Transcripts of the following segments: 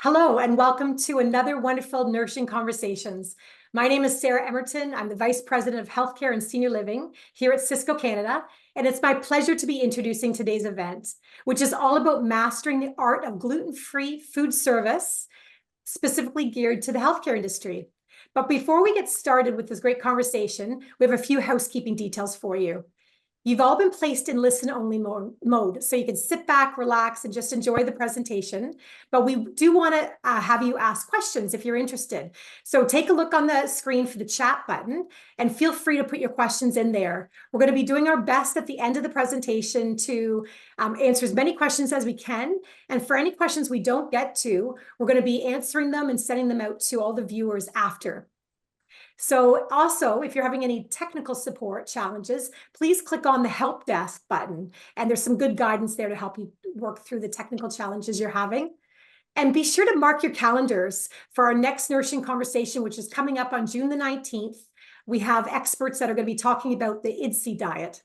Hello, and welcome to another wonderful Nourishing Conversations. My name is Sarah Emerton. I'm the Vice President of Healthcare and Senior Living here at Sysco Canada, and it's my pleasure to be introducing today's event, which is all about mastering the art of gluten-free food service, specifically geared to the healthcare industry. But before we get started with this great conversation, we have a few housekeeping details for you. You've all been placed in listen-only mode, so you can sit back, relax, and just enjoy the presentation. But we do want to have you ask questions if you're interested. So take a look on the screen for the chat button and feel free to put your questions in there. We're going to be doing our best at the end of the presentation to answer as many questions as we can. And for any questions we don't get to, we're going to be answering them and sending them out to all the viewers after. So also, if you're having any technical support challenges, please click on the help desk button. And there's some good guidance there to help you work through the technical challenges you're having. And be sure to mark your calendars for our next Nourishing Conversation, which is coming up on June the 19th. We have experts that are going to be talking about the IDSI diet.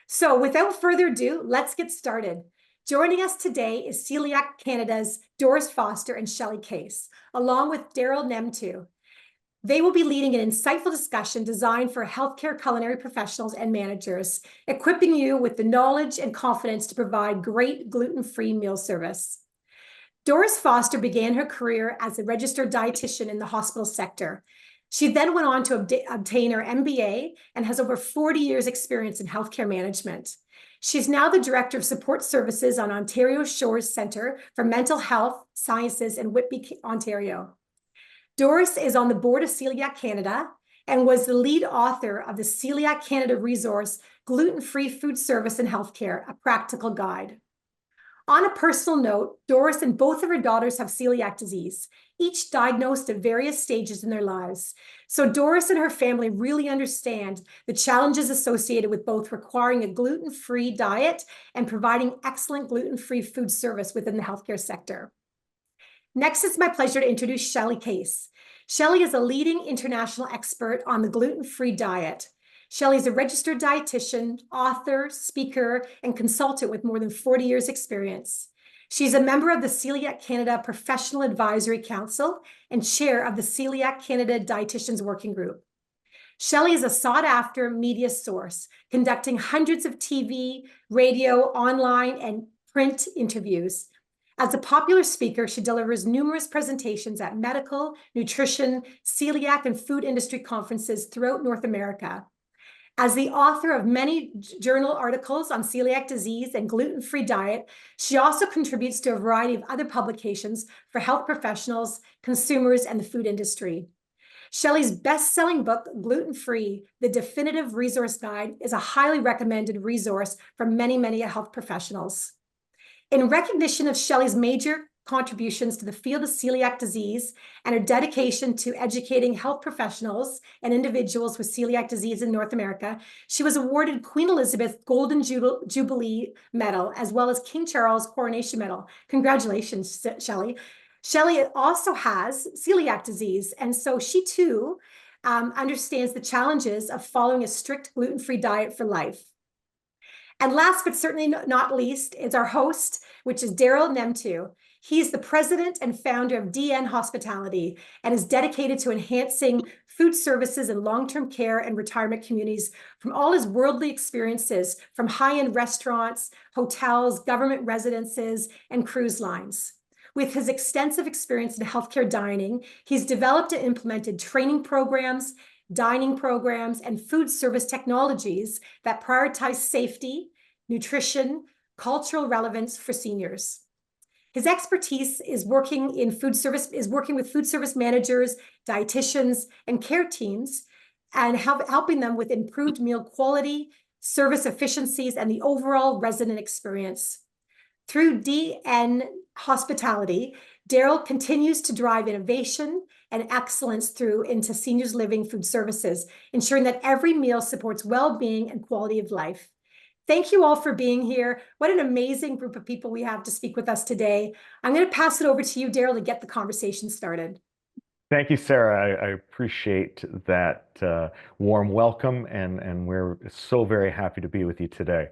So without further ado, let's get started. Joining us today is Celiac Canada's Doris Foster and Shelley Case, along with Daryl Neamtu. They will be leading an insightful discussion designed for healthcare culinary professionals and managers, equipping you with the knowledge and confidence to provide great gluten-free meal service. Doris Foster began her career as a registered dietitian in the hospital sector. She then went on to obtain her MBA and has over 40 years' experience in healthcare management. She's now the Director of Support Services on Ontario Shores Centre for Mental Health Sciences in Whitby, Ontario. Doris is on the board of Celiac Canada and was the lead author of the Celiac Canada resource, Gluten-Free Food Service and Healthcare, a Practical Guide. On a personal note, Doris and both of her daughters have celiac disease, each diagnosed at various stages in their lives. So Doris and her family really understand the challenges associated with both requiring a gluten-free diet and providing excellent gluten-free food service within the healthcare sector. Next, it's my pleasure to introduce Shelley Case. Shelley is a leading international expert on the gluten-free diet. Shelley is a registered dietitian, author, speaker, and consultant with more than 40 years' experience. She's a member of the Celiac Canada Professional Advisory Council and chair of the Celiac Canada Dietitians Working Group. Shelley is a sought-after media source, conducting hundreds of TV, radio, online, and print interviews. As a popular speaker, she delivers numerous presentations at medical, nutrition, celiac, and food industry conferences throughout North America. As the author of many journal articles on celiac disease and gluten-free diet, she also contributes to a variety of other publications for health professionals, consumers, and the food industry. Shelley's best-selling book, Gluten-Free, The Definitive Resource Guide, is a highly recommended resource for many health professionals. In recognition of Shelley's major contributions to the field of celiac disease and her dedication to educating health professionals and individuals with celiac disease in North America, she was awarded Queen Elizabeth Golden Jubilee Medal, as well as King Charles Coronation Medal. Congratulations, Shelley. Shelley also has celiac disease, and so she too understands the challenges of following a strict gluten-free diet for life. And last but certainly not least is our host, which is Daryl Neamtu. He's the president and founder of DN Hospitality and is dedicated to enhancing food services in long-term care and retirement communities from all his worldly experiences from high-end restaurants, hotels, government residences, and cruise lines. With his extensive experience in healthcare dining, he's developed and implemented training programs, dining programs, and food service technologies that prioritize safety, nutrition, cultural relevance for seniors. His expertise is working with food service managers, dietitians, and care teams, and helping them with improved meal quality, service efficiencies, and the overall resident experience. Through DN Hospitality, Daryl continues to drive innovation and excellence into seniors living food services, ensuring that every meal supports well-being and quality of life. Thank you all for being here. What an amazing group of people we have to speak with us today. I'm going to pass it over to you, Daryl, to get the conversation started. Thank you, Sarah. I appreciate that warm welcome, and we're so very happy to be with you today.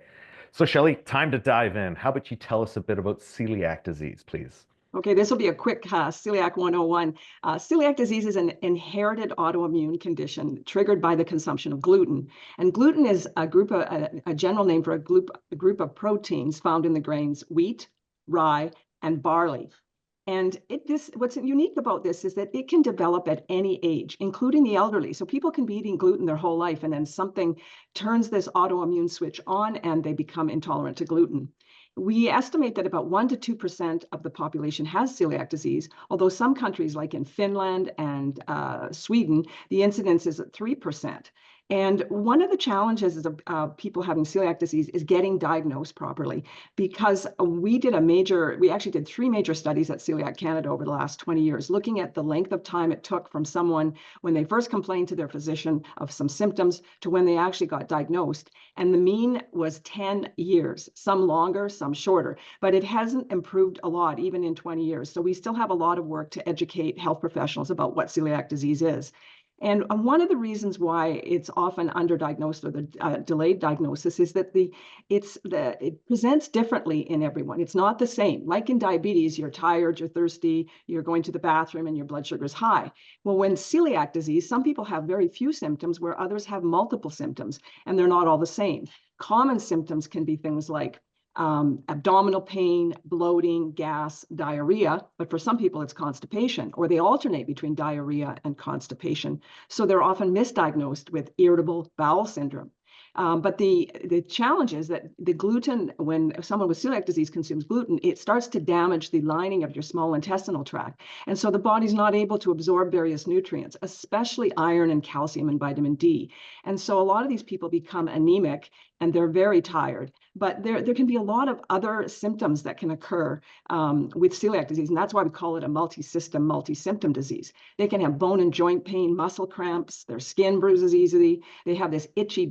So, Shelley, time to dive in. How about you tell us a bit about celiac disease, please? Okay, this will be a quick celiac 101. Celiac disease is an inherited autoimmune condition triggered by the consumption of gluten. And gluten is a general name for a group of proteins found in the grains wheat, rye, and barley. And what's unique about this is that it can develop at any age, including the elderly. So people can be eating gluten their whole life, and then something turns this autoimmune switch on and they become intolerant to gluten. We estimate that about 1% to 2% of the population has celiac disease, although some countries like in Finland and Sweden, the incidence is at 3%. And one of the challenges of people having celiac disease is getting diagnosed properly, because we actually did 3 major studies at Celiac Canada over the last 20 years, looking at the length of time it took from someone when they first complained to their physician of some symptoms to when they actually got diagnosed. And the mean was 10 years, some longer, some shorter, but it hasn't improved a lot, even in 20 years. So we still have a lot of work to educate health professionals about what celiac disease is. And one of the reasons why it's often underdiagnosed or the delayed diagnosis is that it presents differently in everyone. It's not the same. Like in diabetes, you're tired, you're thirsty, you're going to the bathroom, and your blood sugar is high. Well, when celiac disease, some people have very few symptoms where others have multiple symptoms, and they're not all the same. Common symptoms can be things like abdominal pain, bloating, gas, diarrhea, but for some people it's constipation, or they alternate between diarrhea and constipation. So they're often misdiagnosed with irritable bowel syndrome. But the challenge is that the gluten, when someone with celiac disease consumes gluten, it starts to damage the lining of your small intestinal tract. And so the body's not able to absorb various nutrients, especially iron and calcium and vitamin D. And so a lot of these people become anemic and they're very tired. But there can be a lot of other symptoms that can occur with celiac disease, and that's why we call it a multi-system, multi-symptom disease. They can have bone and joint pain, muscle cramps, their skin bruises easily. They have this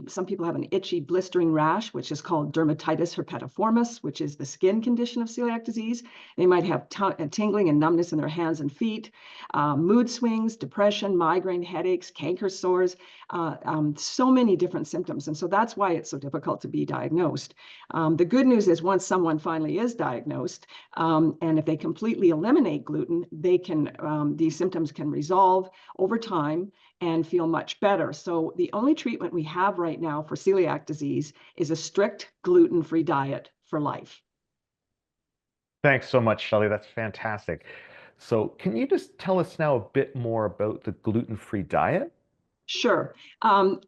some people have an itchy blistering rash, which is called dermatitis herpetiformis, which is the skin condition of celiac disease. They might have tingling and numbness in their hands and feet, mood swings, depression, migraine, headaches, canker sores, so many different symptoms. And so that's why it's so difficult to be diagnosed. The good news is once someone finally is diagnosed, and if they completely eliminate gluten, these symptoms can resolve over time and feel much better. So the only treatment we have right now for celiac disease is a strict gluten-free diet for life. Thanks so much, Shelley. That's fantastic. So can you just tell us now a bit more about the gluten-free diet? Sure.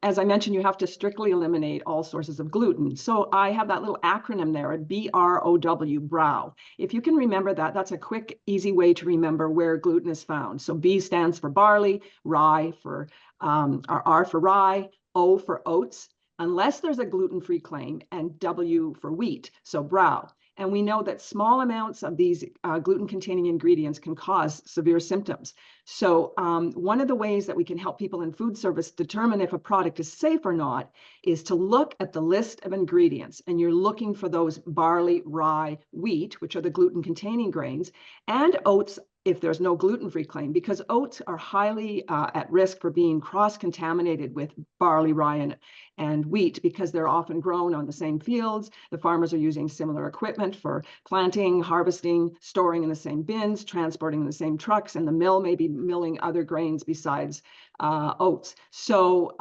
As I mentioned, you have to strictly eliminate all sources of gluten. So I have that little acronym there, BROW, BROW. If you can remember that, that's a quick, easy way to remember where gluten is found. So B stands for barley, R for rye, O for oats, unless there's a gluten-free claim, and W for wheat, so BROW. And we know that small amounts of these gluten-containing ingredients can cause severe symptoms. So one of the ways that we can help people in food service determine if a product is safe or not is to look at the list of ingredients. And you're looking for those barley, rye, wheat, which are the gluten-containing grains, and oats if there's no gluten-free claim, because oats are highly at risk for being cross-contaminated with barley, rye, and wheat, because they're often grown on the same fields. The farmers are using similar equipment for planting, harvesting, storing in the same bins, transporting in the same trucks, and the mill may be milling other grains besides oats. So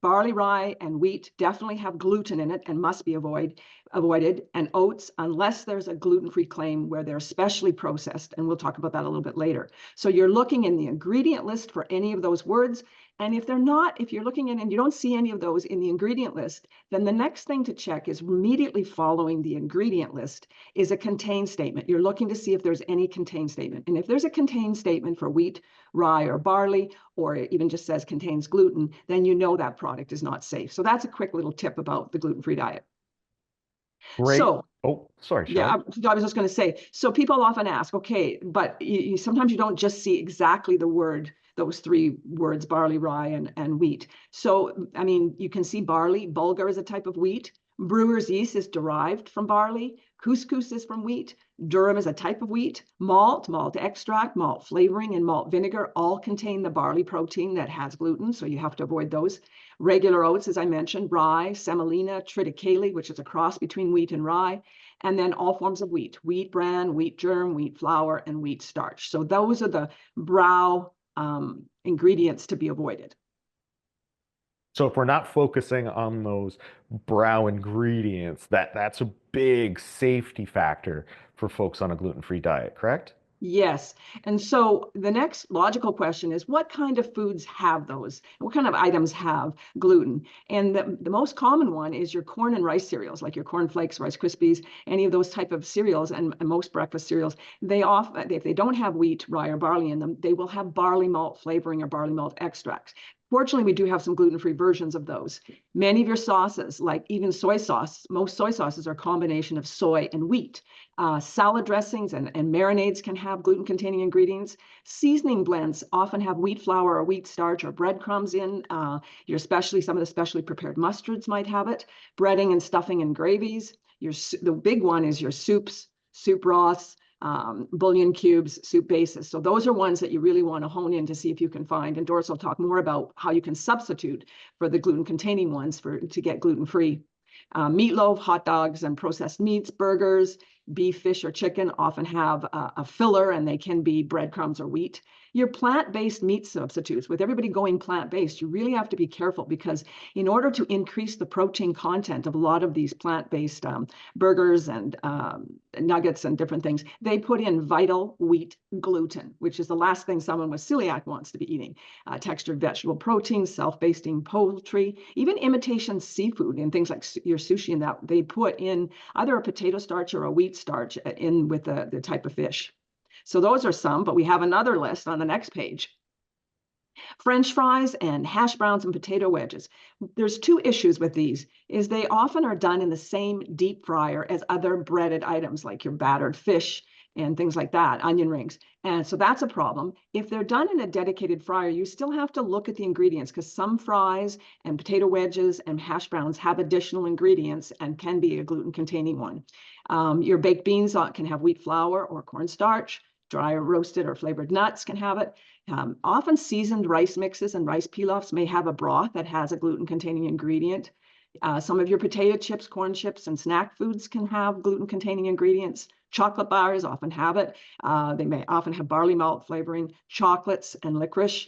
barley, rye, and wheat definitely have gluten in it and must be avoided, and oats, unless there's a gluten-free claim where they're specially processed, and we'll talk about that a little bit later. So you're looking in the ingredient list for any of those words, and if you're looking in and you don't see any of those in the ingredient list, then the next thing to check is immediately following the ingredient list is a contain statement. You're looking to see if there's any contain statement, and if there's a contain statement for wheat, rye, or barley, or it even just says contains gluten, then you know that product is not safe. So that's a quick little tip about the gluten-free diet. Great. So, oh, sorry, Shelley. yeah, I was just going to say, so people often ask, okay, but sometimes you don't just see exactly those 3 words, barley, rye, and wheat. So, I mean, you can see barley. Bulgur is a type of wheat. Brewer's yeast is derived from barley. Couscous is from wheat. Durum is a type of wheat. Malt extract, malt flavoring, and malt vinegar all contain the barley protein that has gluten, so you have to avoid those. Regular oats, as I mentioned, rye, semolina, triticale, which is a cross between wheat and rye, and then all forms of wheat bran, wheat germ, wheat flour, and wheat starch. So those are the brow ingredients to be avoided. So if we're not focusing on those brow ingredients, that's a big safety factor for folks on a gluten-free diet, correct? Yes. And so the next logical question is, what kind of foods have those? What kind of items have gluten? And the most common one is your corn and rice cereals, like your corn flakes, Rice Krispies, any of those type of cereals, and most breakfast cereals. They often, if they don't have wheat, rye, or barley in them, they will have barley malt flavoring or barley malt extracts. Fortunately, we do have some gluten-free versions of those. Many of your sauces, like even soy sauce, most soy sauces are a combination of soy and wheat. Salad dressings and marinades can have gluten-containing ingredients. Seasoning blends often have wheat flour or wheat starch or breadcrumbs in. Some of the specially prepared mustards might have it. Breading and stuffing and gravies. The big one is your soups, soup broths, bouillon cubes, soup bases. So those are ones that you really want to hone in to see if you can find. And Doris will talk more about how you can substitute for the gluten-containing ones to get gluten-free. Meatloaf, hot dogs, and processed meats, burgers, beef, fish, or chicken often have a filler, and they can be breadcrumbs or wheat. Your plant-based meat substitutes, with everybody going plant-based, you really have to be careful, because in order to increase the protein content of a lot of these plant-based burgers and nuggets and different things, they put in vital wheat gluten, which is the last thing someone with celiac wants to be eating. Textured vegetable proteins, self-basting poultry, even imitation seafood and things like your sushi, and that they put in either a potato starch or a wheat starch in with the type of fish. So those are some, but we have another list on the next page. French fries and hash browns and potato wedges. There's two issues with these, is they often are done in the same deep fryer as other breaded items like your battered fish and things like that, onion rings. And so that's a problem. If they're done in a dedicated fryer, you still have to look at the ingredients, because some fries and potato wedges and hash browns have additional ingredients and can be a gluten-containing one. Your baked beans can have wheat flour or cornstarch. Dry or roasted or flavored nuts can have it. Often seasoned rice mixes and rice pilafs may have a broth that has a gluten-containing ingredient. Some of your potato chips, corn chips, and snack foods can have gluten-containing ingredients. Chocolate bars often have it. They may often have barley malt flavoring, chocolates, and licorice.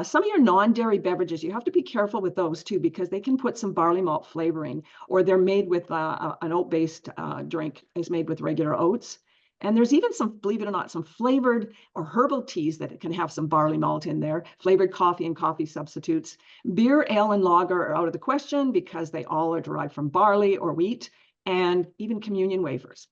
Some of your non-dairy beverages, you have to be careful with those too, because they can put some barley malt flavoring, or they're made with an oat-based drink is made with regular oats. And there's even some, believe it or not, some flavored or herbal teas that can have some barley malt in there, flavored coffee and coffee substitutes. Beer, ale, and lager are out of the question because they all are derived from barley or wheat, and even communion wafers.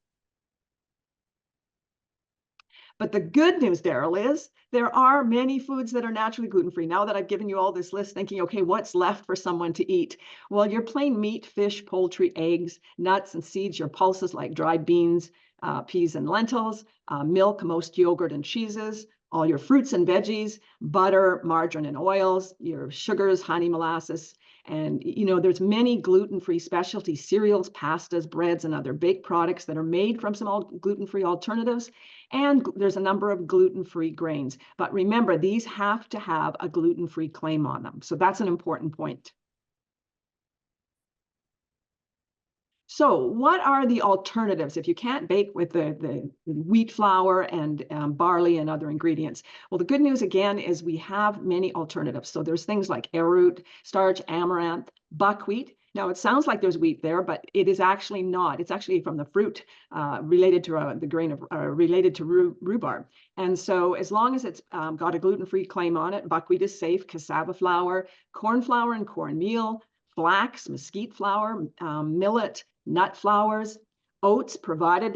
But the good news, Daryl, is there are many foods that are naturally gluten-free. Now that I've given you all this list, thinking, okay, what's left for someone to eat? Well, your plain meat, fish, poultry, eggs, nuts, and seeds, your pulses like dried beans, peas and lentils, milk, most yogurt and cheeses, all your fruits and veggies, butter, margarine, and oils, your sugars, honey, molasses. And, there's many gluten-free specialty cereals, pastas, breads, and other baked products that are made from some gluten-free alternatives. And there's a number of gluten-free grains. But remember, these have to have a gluten-free claim on them. So that's an important point. So what are the alternatives if you can't bake with the wheat flour and barley and other ingredients? Well, the good news, again, is we have many alternatives. So there's things like arrowroot starch, amaranth, buckwheat. Now, it sounds like there's wheat there, but it is actually not. It's actually from the fruit related to the grain of related to rhubarb. And so as long as it's got a gluten-free claim on it, buckwheat is safe, cassava flour, corn flour and cornmeal, flax, mesquite flour, millet, nut flours, oats, provided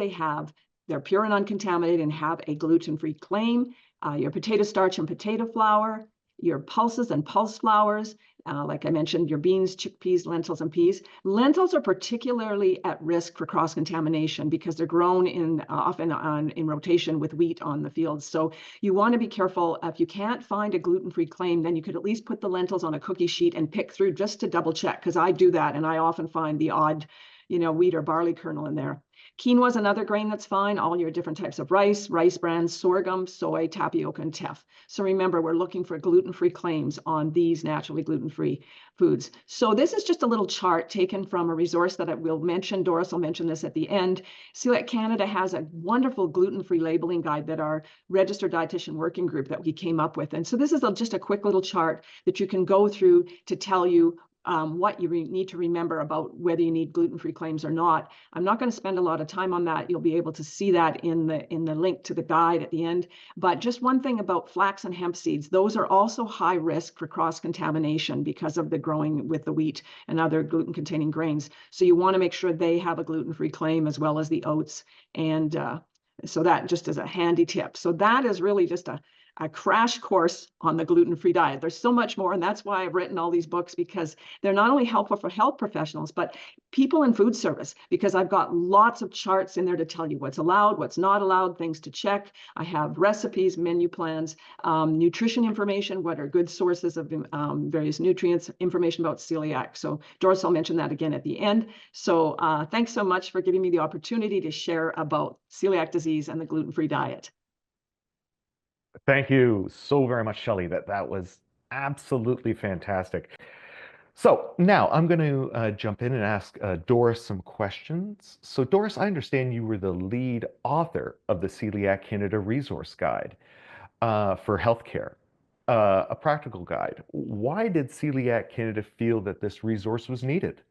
they're pure and uncontaminated and have a gluten-free claim, your potato starch and potato flour, your pulses and pulse flours, like I mentioned, your beans, chickpeas, lentils, and peas. Lentils are particularly at risk for cross-contamination because they're grown often in rotation with wheat on the fields. So you want to be careful. If you can't find a gluten-free claim, then you could at least put the lentils on a cookie sheet and pick through just to double check, because I do that and I often find the odd wheat or barley kernel in there. Quinoa is another grain that's fine. All your different types of rice, rice bran, sorghum, soy, tapioca, and teff. So remember, we're looking for gluten-free claims on these naturally gluten-free foods. So this is just a little chart taken from a resource that I will mention. Doris will mention this at the end. Celiac Canada has a wonderful gluten-free labeling guide that our registered dietitian working group that we came up with. And so this is just a quick little chart that you can go through to tell you what you need to remember about whether you need gluten-free claims or not. I'm not going to spend a lot of time on that. You'll be able to see that in the link to the guide at the end. But just one thing about flax and hemp seeds, those are also high risk for cross-contamination because of the growing with the wheat and other gluten-containing grains. So you want to make sure they have a gluten-free claim as well as the oats. And so that just is a handy tip. So that is really just a crash course on the gluten-free diet. There's so much more, and that's why I've written all these books, because they're not only helpful for health professionals, but people in food service, because I've got lots of charts in there to tell you what's allowed, what's not allowed, things to check. I have recipes, menu plans, nutrition information, what are good sources of various nutrients, information about celiac. So Doris will mention that again at the end. So thanks so much for giving me the opportunity to share about celiac disease and the gluten-free diet. Thank you so very much, Shelley. That was absolutely fantastic. So now I'm going to jump in and ask Doris some questions. So Doris, I understand you were the lead author of the Celiac Canada Resource Guide for healthcare, a practical guide. Why did Celiac Canada feel that this resource was needed?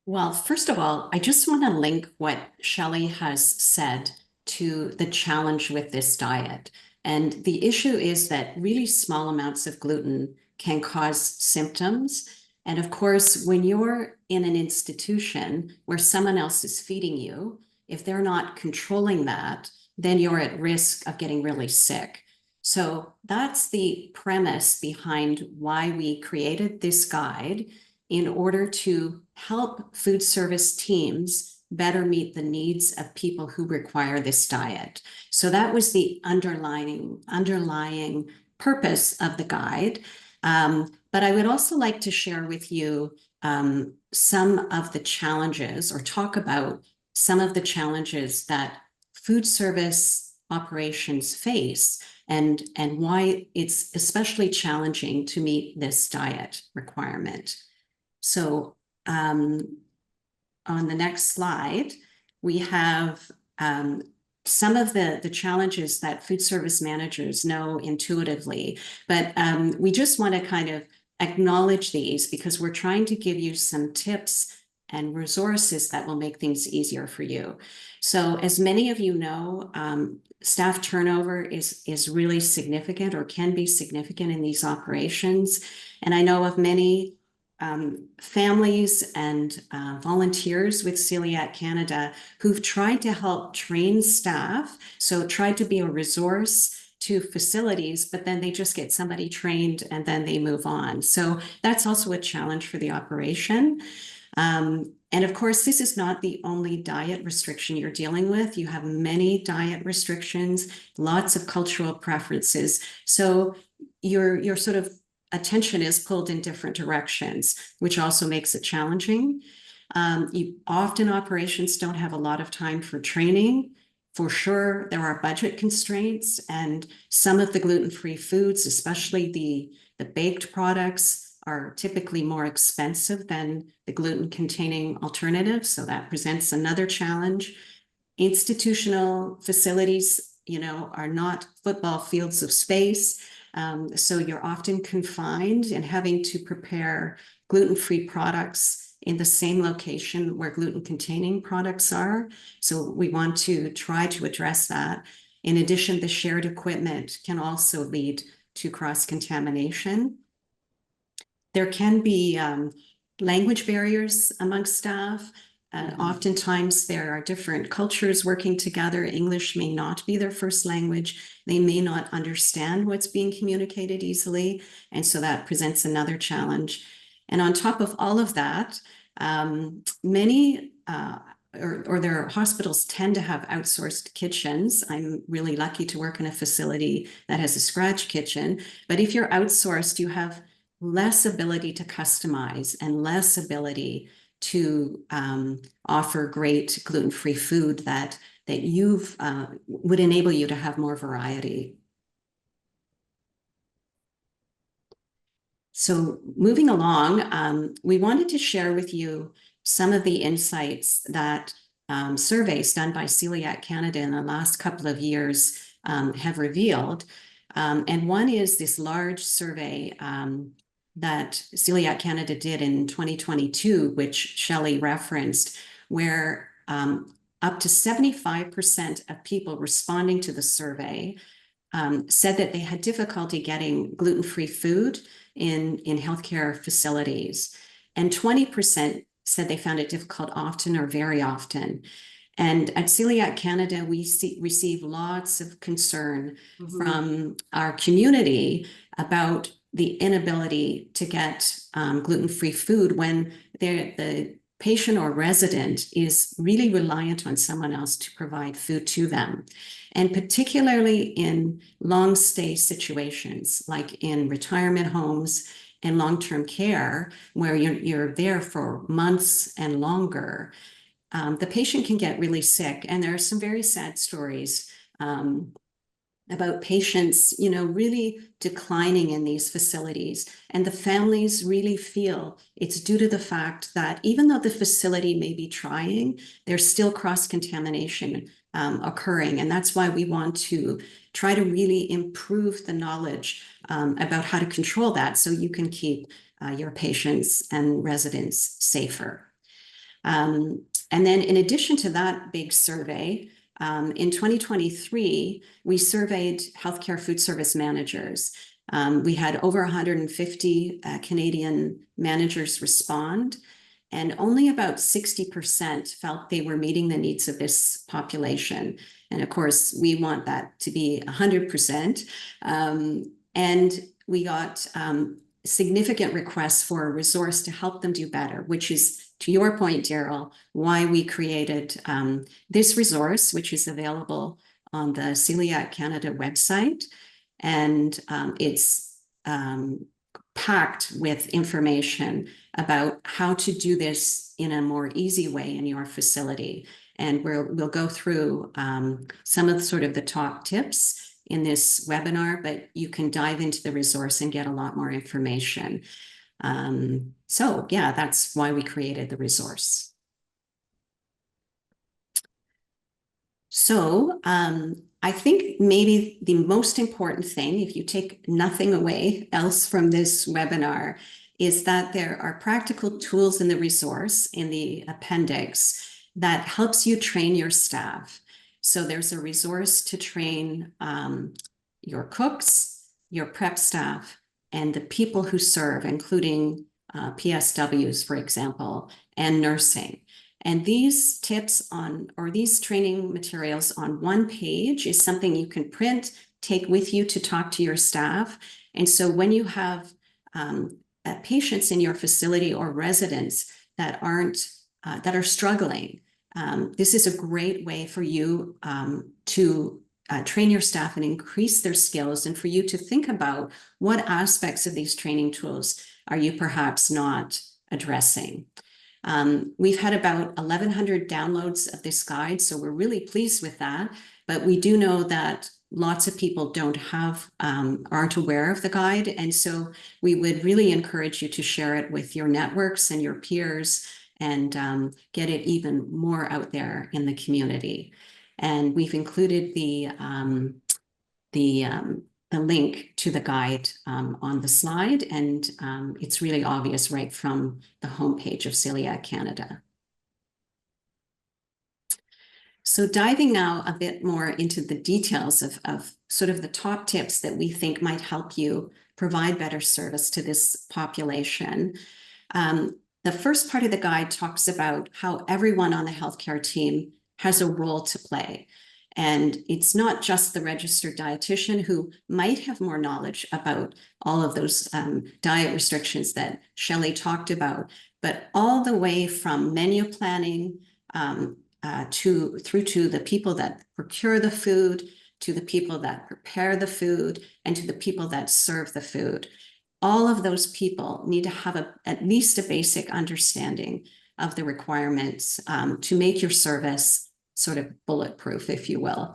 Well, first of all, I just want to link what Shelley has said to the challenge with this diet. And the issue is that really small amounts of gluten can cause symptoms. And of course, when you're in an institution where someone else is feeding you, if they're not controlling that, then you're at risk of getting really sick. So that's the premise behind why we created this guide, in order to help food service teams better meet the needs of people who require this diet. So that was the underlying purpose of the guide. But I would also like to share with you some of the challenges, or talk about some of the challenges that food service operations face, and why it's especially challenging to meet this diet requirement. So on the next slide, we have some of the challenges that food service managers know intuitively, but we just want to kind of acknowledge these, because we're trying to give you some tips and resources that will make things easier for you. So as many of you know, staff turnover is really significant, or can be significant in these operations. And I know of many families and volunteers with Celiac Canada who've tried to help train staff, so tried to be a resource to facilities, but then they just get somebody trained and then they move on. So that's also a challenge for the operation. And of course, this is not the only diet restriction you're dealing with. You have many diet restrictions, lots of cultural preferences. So your sort of attention is pulled in different directions, which also makes it challenging. Often operations don't have a lot of time for training. For sure, there are budget constraints, and some of the gluten-free foods, especially the baked products, are typically more expensive than the gluten-containing alternatives. So that presents another challenge. Institutional facilities, are not football fields of space. So you're often confined and having to prepare gluten-free products in the same location where gluten-containing products are. So we want to try to address that. In addition, the shared equipment can also lead to cross-contamination. There can be language barriers amongst staff. Oftentimes there are different cultures working together. English may not be their first language. They may not understand what's being communicated easily. And so that presents another challenge. And on top of all of that, many their hospitals tend to have outsourced kitchens. I'm really lucky to work in a facility that has a scratch kitchen. But if you're outsourced, you have less ability to customize and less ability to offer great gluten-free food that you've would enable you to have more variety. So moving along, we wanted to share with you some of the insights that surveys done by Celiac Canada in the last couple of years have revealed. And one is this large survey that Celiac Canada did in 2022, which Shelley referenced, where up to 75% of people responding to the survey said that they had difficulty getting gluten-free food in healthcare facilities. And 20% said they found it difficult often or very often. And at Celiac Canada, we receive lots of concern from our community about the inability to get gluten-free food when the patient or resident is really reliant on someone else to provide food to them. And particularly in long stay situations, like in retirement homes and long-term care, where you're there for months and longer, the patient can get really sick. And there are some very sad stories about patients, really declining in these facilities. And the families really feel it's due to the fact that even though the facility may be trying, there's still cross-contamination occurring. And that's why we want to try to really improve the knowledge about how to control that so you can keep your patients and residents safer. And then in addition to that big survey, in 2023, we surveyed healthcare food service managers. We had over 150 Canadian managers respond, and only about 60% felt they were meeting the needs of this population. And of course, we want that to be 100%. And we got significant requests for a resource to help them do better, which is, to your point, Daryl, why we created this resource, which is available on the Celiac Canada website. And it's packed with information about how to do this in a more easy way in your facility. And we'll go through some of the top tips in this webinar, but you can dive into the resource and get a lot more information. So yeah, that's why we created the resource. So I think maybe the most important thing, if you take nothing away else from this webinar, is that there are practical tools in the resource in the appendix that helps you train your staff. So there's a resource to train your cooks, your prep staff, and the people who serve, including PSWs, for example, and nursing. And these tips or these training materials on one page is something you can print, take with you to talk to your staff. And so when you have patients in your facility or residents that are struggling, this is a great way for you to train your staff and increase their skills, and for you to think about what aspects of these training tools are you perhaps not addressing. We've had about 1,100 downloads of this guide, so we're really pleased with that. But we do know that lots of people aren't aware of the guide, and so we would really encourage you to share it with your networks and your peers, and get it even more out there in the community. And we've included the link to the guide on the slide, and it's really obvious right from the homepage of Celiac Canada. So diving now a bit more into the details of the top tips that we think might help you provide better service to this population. The first part of the guide talks about how everyone on the healthcare team has a role to play. And it's not just the registered dietitian who might have more knowledge about all of those diet restrictions that Shelley talked about, but all the way from menu planning through to the people that procure the food, to the people that prepare the food, and to the people that serve the food. All of those people need to have at least a basic understanding of the requirements to make your service sort of bulletproof, if you will.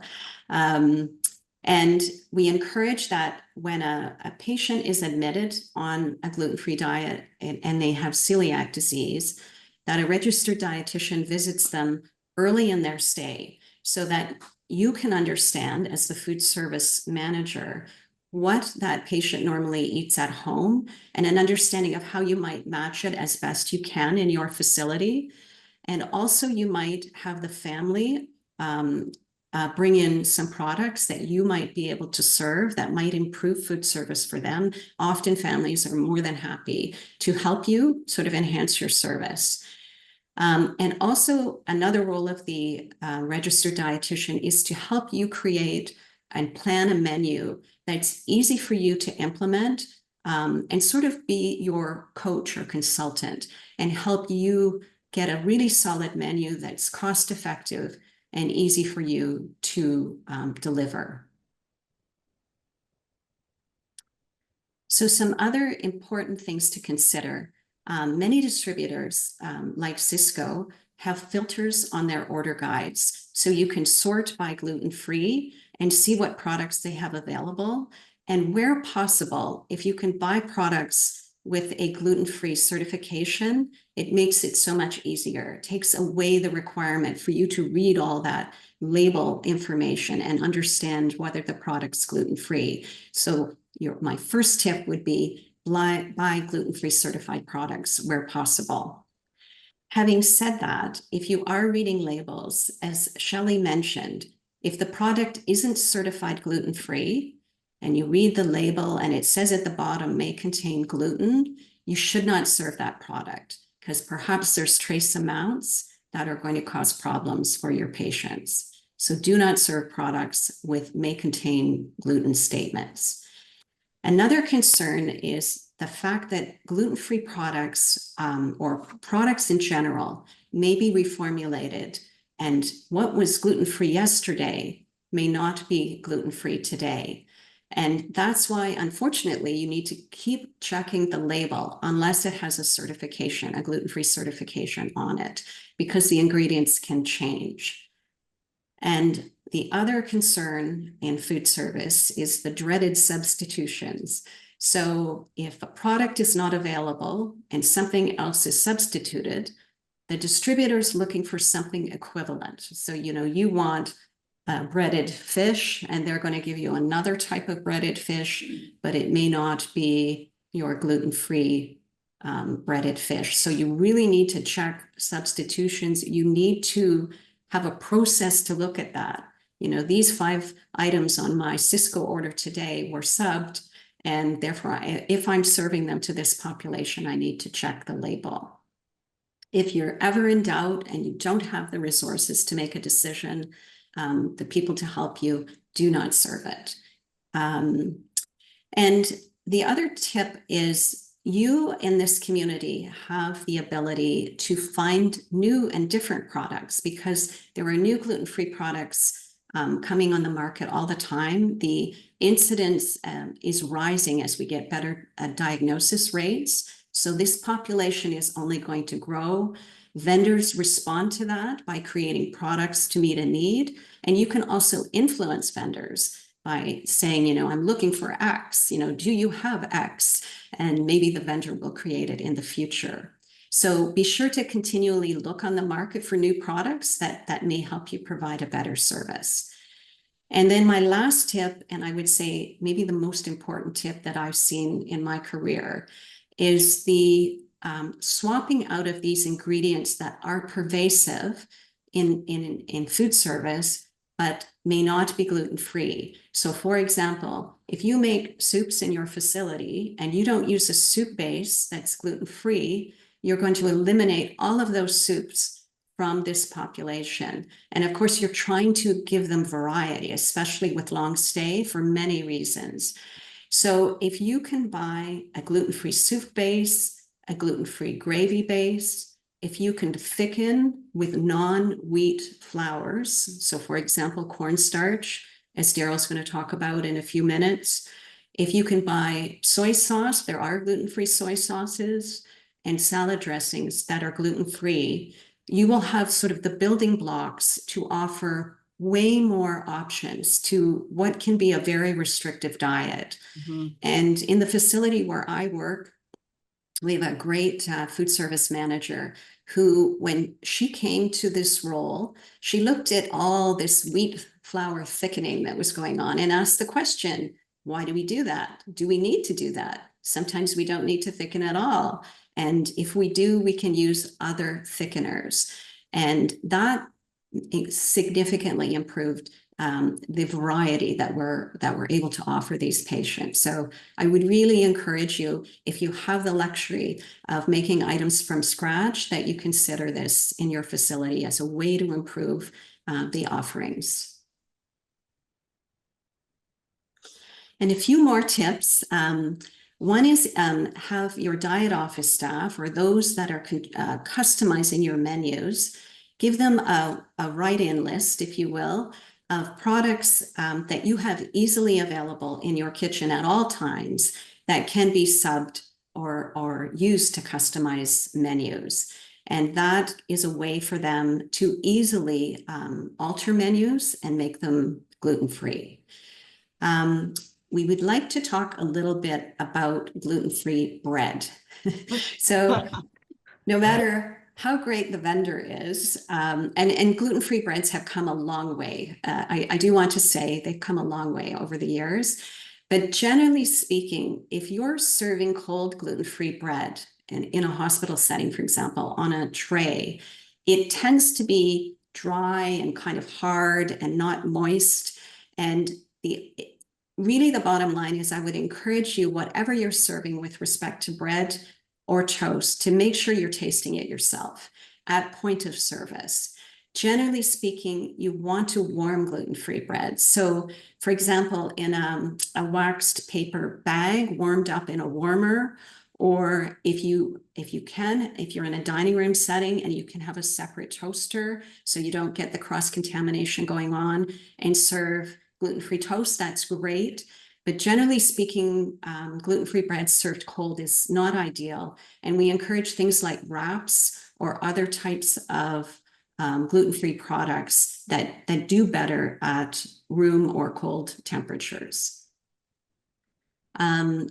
And we encourage that when a patient is admitted on a gluten-free diet and they have celiac disease, that a registered dietitian visits them early in their stay so that you can understand as the food service manager what that patient normally eats at home and an understanding of how you might match it as best you can in your facility. And also you might have the family bring in some products that you might be able to serve that might improve food service for them. Often families are more than happy to help you sort of enhance your service. And also another role of the registered dietitian is to help you create and plan a menu that's easy for you to implement and sort of be your coach or consultant and help you get a really solid menu that's cost effective and easy for you to deliver. So some other important things to consider. Many distributors like Sysco have filters on their order guides. So you can sort by gluten-free and see what products they have available. And where possible, if you can buy products with a gluten-free certification, it makes it so much easier. It takes away the requirement for you to read all that label information and understand whether the product's gluten-free. So my first tip would be buy gluten-free certified products where possible. Having said that, if you are reading labels, as Shelley mentioned, if the product isn't certified gluten-free and you read the label and it says at the bottom may contain gluten, you should not serve that product because perhaps there's trace amounts that are going to cause problems for your patients. So do not serve products with may contain gluten statements. Another concern is the fact that gluten-free products or products in general may be reformulated, and what was gluten-free yesterday may not be gluten-free today. And that's why, unfortunately, you need to keep checking the label unless it has a certification, a gluten-free certification on it, because the ingredients can change. And the other concern in food service is the dreaded substitutions. So if a product is not available and something else is substituted, the distributor's looking for something equivalent. So, you want breaded fish, and they're going to give you another type of breaded fish, but it may not be your gluten-free breaded fish. So you really need to check substitutions. You need to have a process to look at that. These 5 items on my Sysco order today were subbed, and therefore, if I'm serving them to this population, I need to check the label. If you're ever in doubt and you don't have the resources to make a decision, the people to help you do not serve it. And the other tip is you in this community have the ability to find new and different products because there are new gluten-free products coming on the market all the time. The incidence is rising as we get better diagnosis rates. So this population is only going to grow. Vendors respond to that by creating products to meet a need. And you can also influence vendors by saying, I'm looking for X, do you have X? And maybe the vendor will create it in the future. So be sure to continually look on the market for new products that may help you provide a better service. And then my last tip, and I would say maybe the most important tip that I've seen in my career, is the swapping out of these ingredients that are pervasive in food service, but may not be gluten-free. So for example, if you make soups in your facility and you don't use a soup base that's gluten-free, you're going to eliminate all of those soups from this population. And of course, you're trying to give them variety, especially with long stay for many reasons. So if you can buy a gluten-free soup base, a gluten-free gravy base, if you can thicken with non-wheat flours, so for example, cornstarch, as Daryl's going to talk about in a few minutes, if you can buy soy sauce, there are gluten-free soy sauces, and salad dressings that are gluten-free, you will have sort of the building blocks to offer way more options to what can be a very restrictive diet. And in the facility where I work, we have a great food service manager who, when she came to this role, she looked at all this wheat flour thickening that was going on and asked the question, why do we do that? Do we need to do that? Sometimes we don't need to thicken at all. And if we do, we can use other thickeners. And that significantly improved the variety that we're able to offer these patients. So I would really encourage you, if you have the luxury of making items from scratch, that you consider this in your facility as a way to improve the offerings. And a few more tips. One is have your diet office staff or those that are customizing your menus, give them a write-in list, if you will, of products that you have easily available in your kitchen at all times that can be subbed or used to customize menus. And that is a way for them to easily alter menus and make them gluten-free. We would like to talk a little bit about gluten-free bread. So no matter how great the vendor is, and gluten-free breads have come a long way. I do want to say they've come a long way over the years, but generally speaking, if you're serving cold gluten-free bread in a hospital setting, for example, on a tray, it tends to be dry and kind of hard and not moist. And really the bottom line is I would encourage you, whatever you're serving with respect to bread or toast, to make sure you're tasting it yourself at point of service. Generally speaking, you want to warm gluten-free bread. So for example, in a waxed paper bag warmed up in a warmer, or if you're in a dining room setting and you can have a separate toaster so you don't get the cross-contamination going on and serve gluten-free toast, that's great. But generally speaking, gluten-free bread served cold is not ideal. And we encourage things like wraps or other types of gluten-free products that do better at room or cold temperatures. I'd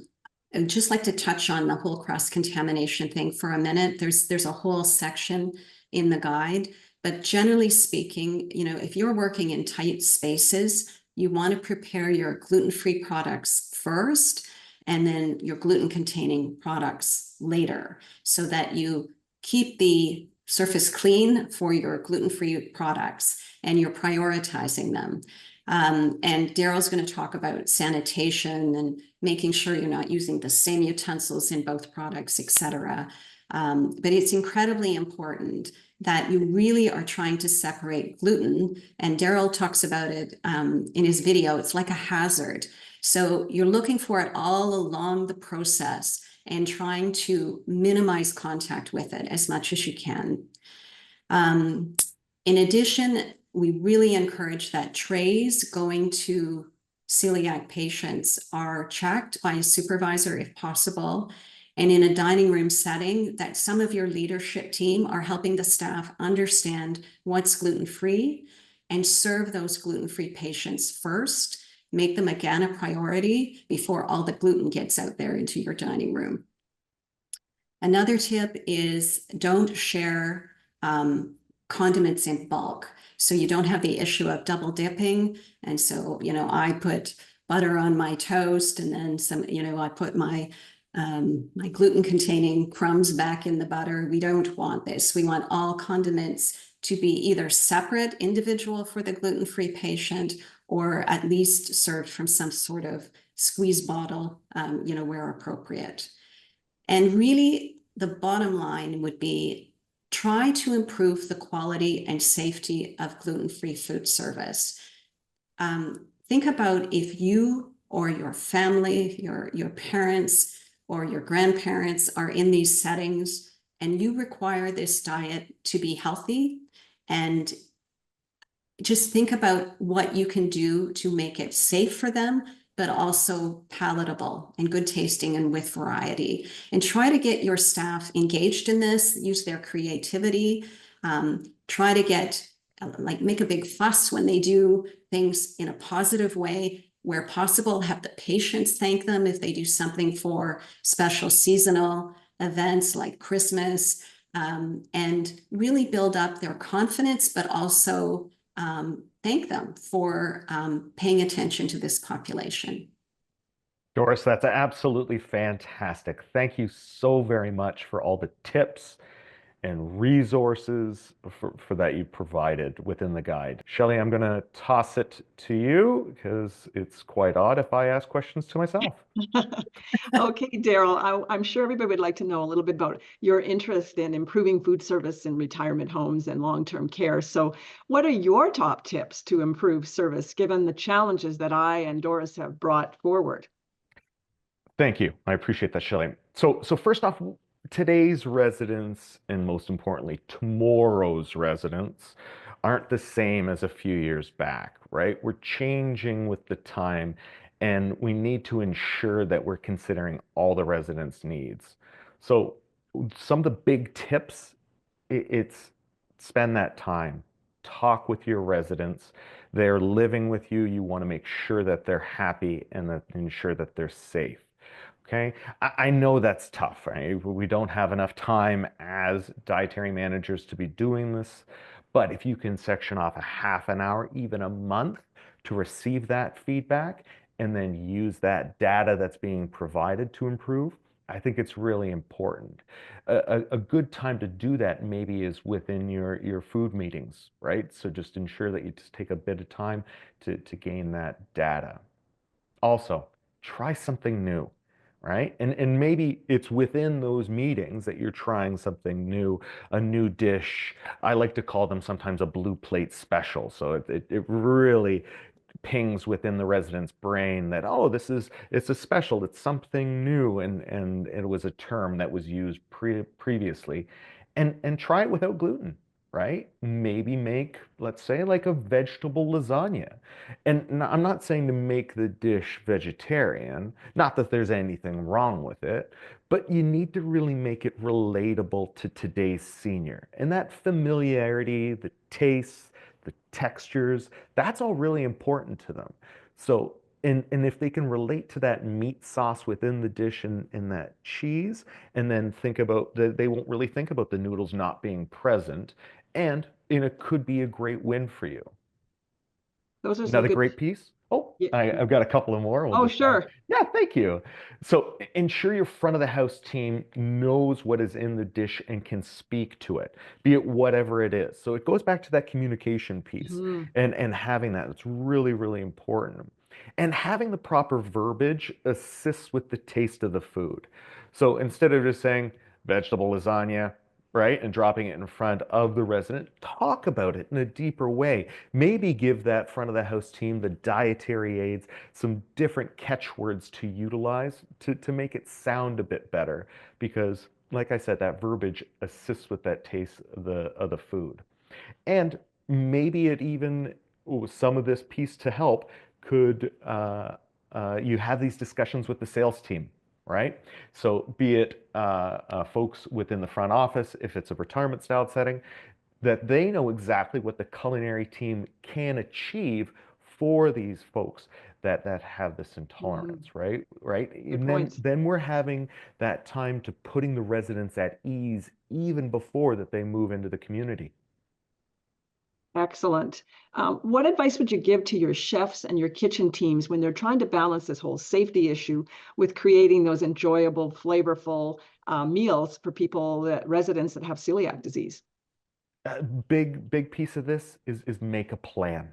just like to touch on the whole cross-contamination thing for a minute. There's a whole section in the guide, but generally speaking, if you're working in tight spaces, you want to prepare your gluten-free products first and then your gluten-containing products later so that you keep the surface clean for your gluten-free products and you're prioritizing them. And Daryl's going to talk about sanitation and making sure you're not using the same utensils in both products, etc. But it's incredibly important that you really are trying to separate gluten. And Daryl talks about it in his video. It's like a hazard. So you're looking for it all along the process and trying to minimize contact with it as much as you can. In addition, we really encourage that trays going to celiac patients are checked by a supervisor if possible. And in a dining room setting, that some of your leadership team are helping the staff understand what's gluten-free and serve those gluten-free patients first, make them again a priority before all the gluten gets out there into your dining room. Another tip is don't share condiments in bulk. So you don't have the issue of double dipping. And so, I put butter on my toast and then some, I put my gluten-containing crumbs back in the butter. We don't want this. We want all condiments to be either separate, individual for the gluten-free patient, or at least served from some sort of squeeze bottle, where appropriate. And really, the bottom line would be try to improve the quality and safety of gluten-free food service. Think about if you or your family, your parents, or your grandparents are in these settings and you require this diet to be healthy, and just think about what you can do to make it safe for them but also palatable and good tasting and with variety. And try to get your staff engaged in this, use their creativity, try to get, make a big fuss when they do things in a positive way. Where possible, have the patients thank them if they do something for special seasonal events like Christmas, and really build up their confidence, but also thank them for paying attention to this population. Doris, that's absolutely fantastic. Thank you so very much for all the tips and resources for that you provided within the guide. Shelley, I'm going to toss it to you because it's quite odd if I ask questions to myself. Okay, Daryl, I'm sure everybody would like to know a little bit about your interest in improving food service in retirement homes and long-term care. So what are your top tips to improve service given the challenges that I and Doris have brought forward? Thank you. I appreciate that, Shelley. So first off, today's residents, and most importantly, tomorrow's residents, aren't the same as a few years back, right? We're changing with the time, and we need to ensure that we're considering all the residents' needs. So some of the big tips, it's spend that time, talk with your residents. They're living with you. You want to make sure that they're happy and that ensure that they're safe. Okay, I know that's tough, right? We don't have enough time as dietary managers to be doing this, but if you can section off a half an hour, even a month to receive that feedback and then use that data that's being provided to improve, I think it's really important. A good time to do that maybe is within your food meetings, right? So just ensure that you just take a bit of time to gain that data. Also, try something new, right? And maybe it's within those meetings that you're trying something new, a new dish. I like to call them sometimes a blue plate special. So it really pings within the resident's brain that, oh, it's a special, it's something new, and it was a term that was used previously. And try it without gluten, right? Maybe make, let's say, like a vegetable lasagna. And I'm not saying to make the dish vegetarian, not that there's anything wrong with it, but you need to really make it relatable to today's senior. And that familiarity, the tastes, the textures, that's all really important to them. So, and if they can relate to that meat sauce within the dish and that cheese, and then think about they won't really think about the noodles not being present, and it could be a great win for you. Those are some Another good. great piece. Oh, Yeah. I've got a couple of more. We'll Oh, just sure. yeah, thank you. So ensure your front of the house team knows what is in the dish and can speak to it, be it whatever it is. So it goes back to that communication piece Mhm. and having that. It's really, really important. And having the proper verbiage assists with the taste of the food. So instead of just saying vegetable lasagna, right, and dropping it in front of the resident, talk about it in a deeper way. Maybe give that front of the house team, the dietary aides, some different catchwords to utilize to make it sound a bit better. Because, like I said, that verbiage assists with that taste of the food. And maybe it even, some of this piece to help could, you have these discussions with the sales team, right? So be it folks within the front office, if it's a retirement style setting, that they know exactly what the culinary team can achieve for these folks that have this intolerance, right? Right? Good And points. then we're having that time to putting the residents at ease even before that they move into the community. Excellent. What advice would you give to your chefs and your kitchen teams when they're trying to balance this whole safety issue with creating those enjoyable, flavorful meals for residents that have celiac disease? A big piece of this is make a plan,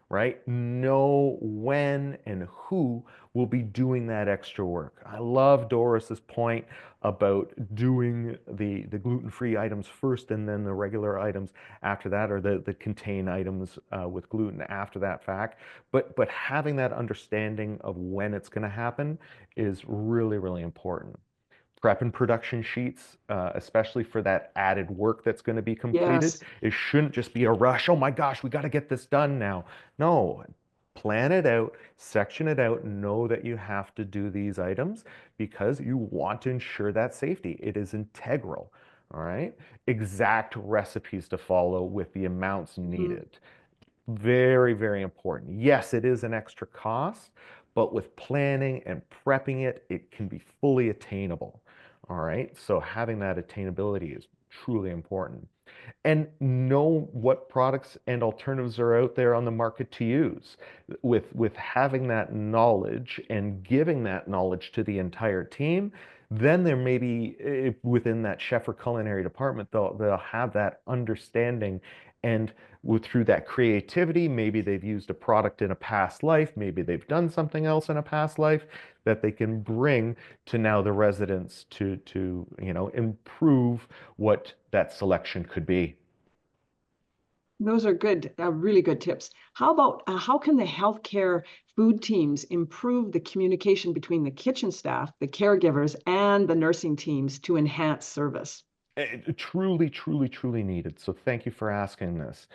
right? Know when and who will be doing that extra work. I love Doris's point about doing the gluten-free items first and then the regular items after that, or the contain items with gluten after that fact. But having that understanding of when it's going to happen is really, really important. Prep and production sheets, especially for that added work that's going to be completed. Yes. It shouldn't just be a rush. Oh my gosh, we got to get this done now. No, Plan it out, section it out, know that you have to do these items because you want to ensure that safety. It is integral, all right? Exact recipes to follow with the amounts needed. Very, very important. Yes, it is an extra cost, but with planning and prepping it, it can be fully attainable, all right? So having that attainability is truly important, and know what products and alternatives are out there on the market to use. With having that knowledge and giving that knowledge to the entire team, then there may be within that chef or culinary department, they'll have that understanding, and through that creativity, maybe they've used a product in a past life, maybe they've done something else in a past life that they can bring to now the residents to improve what that selection could be. Those are good, really good tips. How about how can the healthcare food teams improve the communication between the kitchen staff, the caregivers, and the nursing teams to enhance service? Truly, truly, truly needed. So thank you for asking this.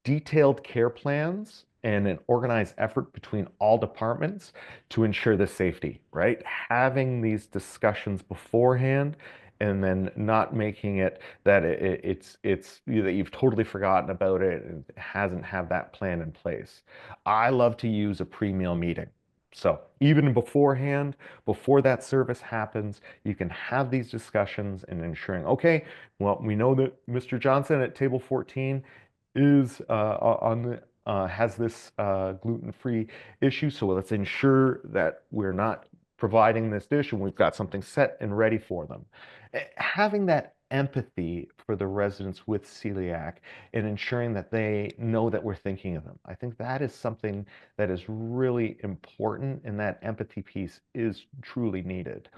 Detailed care plans and an organized effort between all departments to ensure the safety, right? Having these discussions beforehand and then not making it that it's that you've totally forgotten about it and hasn't have that plan in place. I love to use a pre-meal meeting. So even beforehand, before that service happens, you can have these discussions and ensuring, okay, well, we know that Mr. Johnson at table 14 is has this gluten-free issue, so let's ensure that we're not providing this dish and we've got something set and ready for them. Having that empathy for the residents with celiac and ensuring that they know that we're thinking of them. I think that is something that is really important, and that empathy piece is truly needed.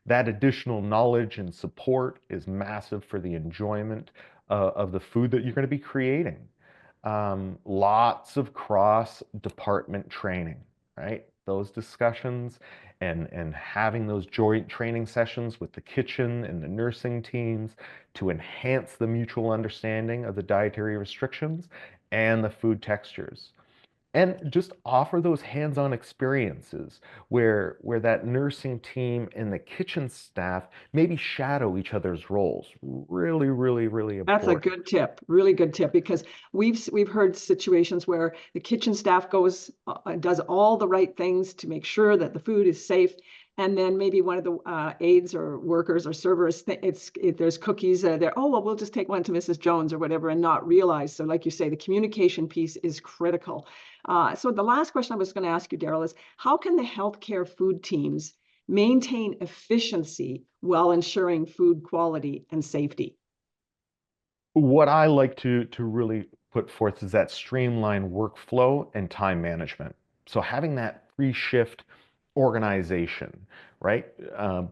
That additional knowledge and support is massive for the enjoyment of the food that you're going to be creating. Lots of cross-department training, right? Those discussions and having those joint training sessions with the kitchen and the nursing teams to enhance the mutual understanding of the dietary restrictions and the food textures, and just offer those hands-on experiences where that nursing team and the kitchen staff maybe shadow each other's roles. Really, really, really That's a important. good tip, really good tip, because we've heard situations where the kitchen staff goes does all the right things to make sure that the food is safe, and then maybe one of the aides or workers or servers there's cookies there. Oh well, we'll just take one to Mrs. Jones or whatever, and not realize. So, like you say, the communication piece is critical. So the last question I was going to ask you, Daryl, is how can the healthcare food teams maintain efficiency while ensuring food quality and safety? What I like to really put forth is that streamlined workflow and time management. So having that pre-shift organization, right?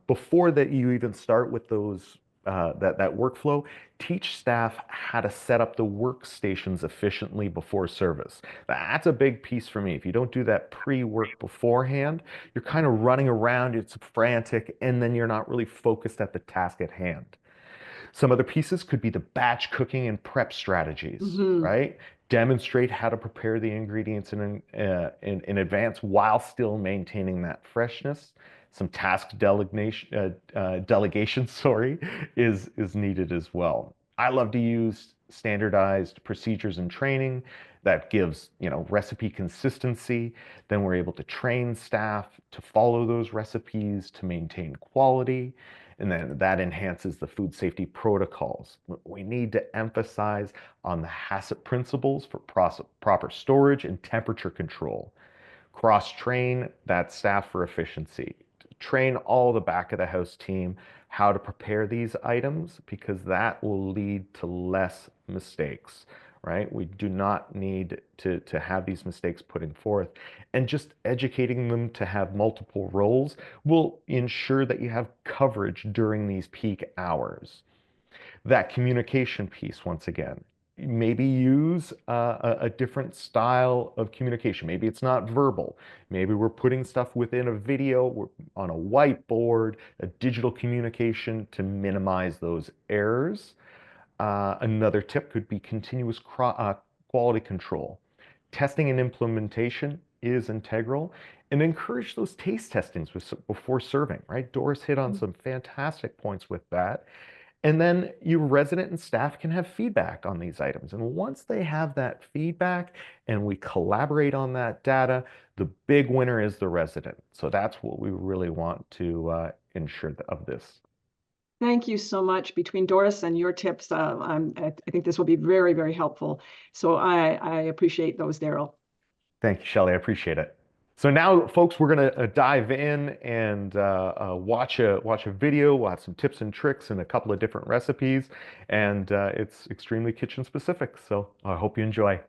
Before that you even start with those that workflow, teach staff how to set up the workstations efficiently before service. That's a big piece for me. If you don't do that pre-work beforehand, you're kind of running around, it's frantic, and then you're not really focused at the task at hand. Some other pieces could be the batch cooking and prep strategies, right? Demonstrate how to prepare the ingredients in advance while still maintaining that freshness. Some task delegation, sorry, is needed as well. I love to use standardized procedures and training that gives, recipe consistency. Then we're able to train staff to follow those recipes to maintain quality. And then that enhances the food safety protocols. We need to emphasize on the HACCP principles for proper storage and temperature control. Cross-train that staff for efficiency. Train all the back of the house team how to prepare these items, because that will lead to less mistakes, right? We do not need to have these mistakes putting forth. And just educating them to have multiple roles will ensure that you have coverage during these peak hours. That communication piece, once again, maybe use a different style of communication. Maybe it's not verbal. Maybe we're putting stuff within a video, on a whiteboard, a digital communication to minimize those errors. Another tip could be continuous quality control. Testing and implementation is integral, and encourage those taste testings before serving, right? Doris hit on some fantastic points with that. And then your resident and staff can have feedback on these items. And once they have that feedback and we collaborate on that data, the big winner is the resident. So that's what we really want to ensure of this. Thank you so much. Between Doris and your tips, I think this will be very, very helpful. So I appreciate those, Daryl. Thank you, Shelley. I appreciate it. So now, folks, we're going to dive in and watch a video. We'll have some tips and tricks and a couple of different recipes, and it's extremely kitchen specific. So I hope you enjoy.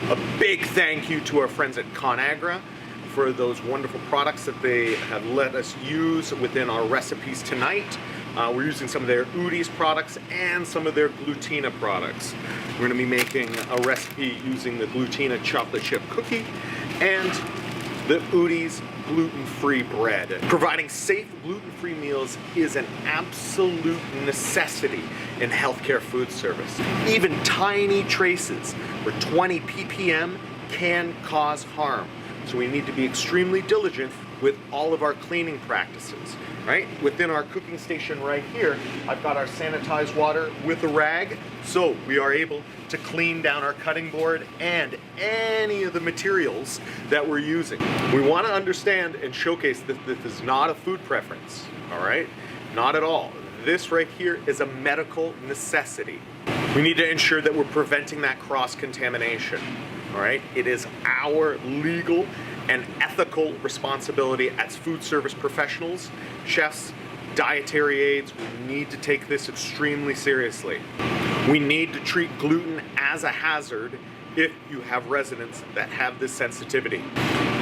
A big thank you to our friends at Conagra for those wonderful products that they have let us use within our recipes tonight. We're using some of their Udi's products and some of their Glutina products. We're going to be making a recipe using the Glutina chocolate chip cookie and the Udi's gluten-free bread. Providing safe gluten-free meals is an absolute necessity in healthcare food service. Even tiny traces or 20 ppm can cause harm. So we need to be extremely diligent with all of our cleaning practices, right? Within our cooking station right here, I've got our sanitized water with a rag, so we are able to clean down our cutting board and any of the materials that we're using. We want to understand and showcase that this is not a food preference, all right? Not at all. This right here is a medical necessity. We need to ensure that we're preventing that cross-contamination, all right? It is our legal and ethical responsibility as food service professionals, chefs, dietary aides. We need to take this extremely seriously. We need to treat gluten as a hazard if you have residents that have this sensitivity.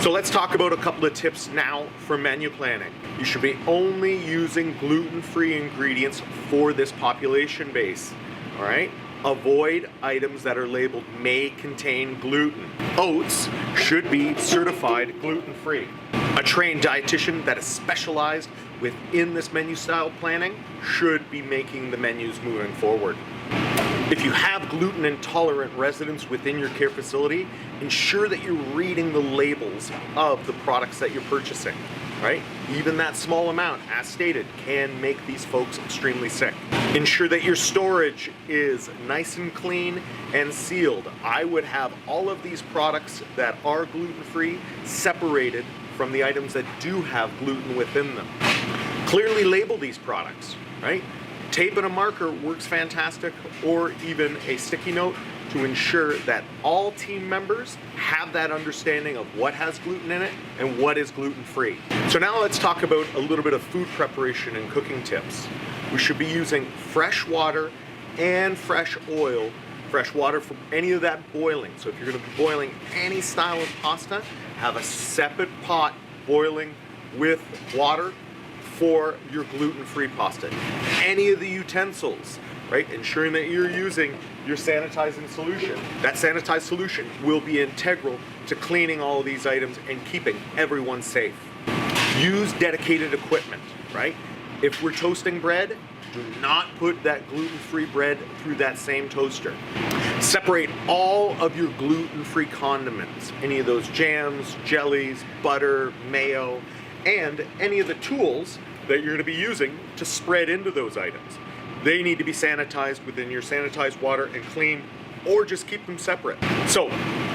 So let's talk about a couple of tips now for menu planning. You should be only using gluten-free ingredients for this population base, all right? Avoid items that are labeled may contain gluten. Oats should be certified gluten-free. A trained dietitian that is specialized within this menu style planning should be making the menus moving forward. If you have gluten intolerant residents within your care facility, ensure that you're reading the labels of the products that you're purchasing, right? Even that small amount, as stated, can make these folks extremely sick. Ensure that your storage is nice and clean and sealed. I would have all of these products that are gluten-free separated from the items that do have gluten within them. Clearly label these products, right? Tape and a marker works fantastic, or even a sticky note to ensure that all team members have that understanding of what has gluten in it and what is gluten-free. So now let's talk about a little bit of food preparation and cooking tips. We should be using fresh water and fresh oil. Fresh water for any of that boiling. So if you're going to be boiling any style of pasta, have a separate pot boiling with water for your gluten-free pasta. Any of the utensils, right? Ensuring that you're using your sanitizing solution. That sanitized solution will be integral to cleaning all of these items and keeping everyone safe. Use dedicated equipment, right? If we're toasting bread, do not put that gluten-free bread through that same toaster. Separate all of your gluten-free condiments, any of those jams, jellies, butter, mayo, and any of the tools that you're going to be using to spread into those items. They need to be sanitized within your sanitized water and clean, or just keep them separate. So